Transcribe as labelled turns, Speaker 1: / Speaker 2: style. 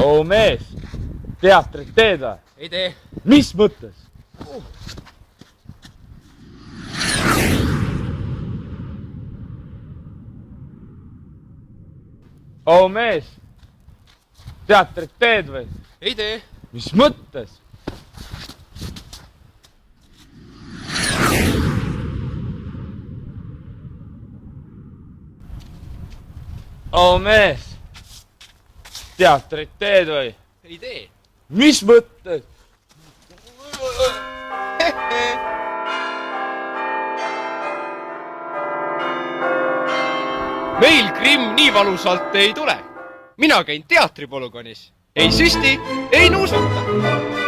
Speaker 1: oo mees, teatrit teed või?
Speaker 2: Ei tee.
Speaker 1: Mis mõttes? oo mees, teatrit teed või?
Speaker 2: Ei tee.
Speaker 1: Mis mõttes? oo mees, teatrit teed või?
Speaker 2: Ei tee.
Speaker 1: Mis mõttes?
Speaker 2: Meil Krimm nii valusalt ei tule. Mina käin teatripolügonis. Ei süsti, ei nuusuta.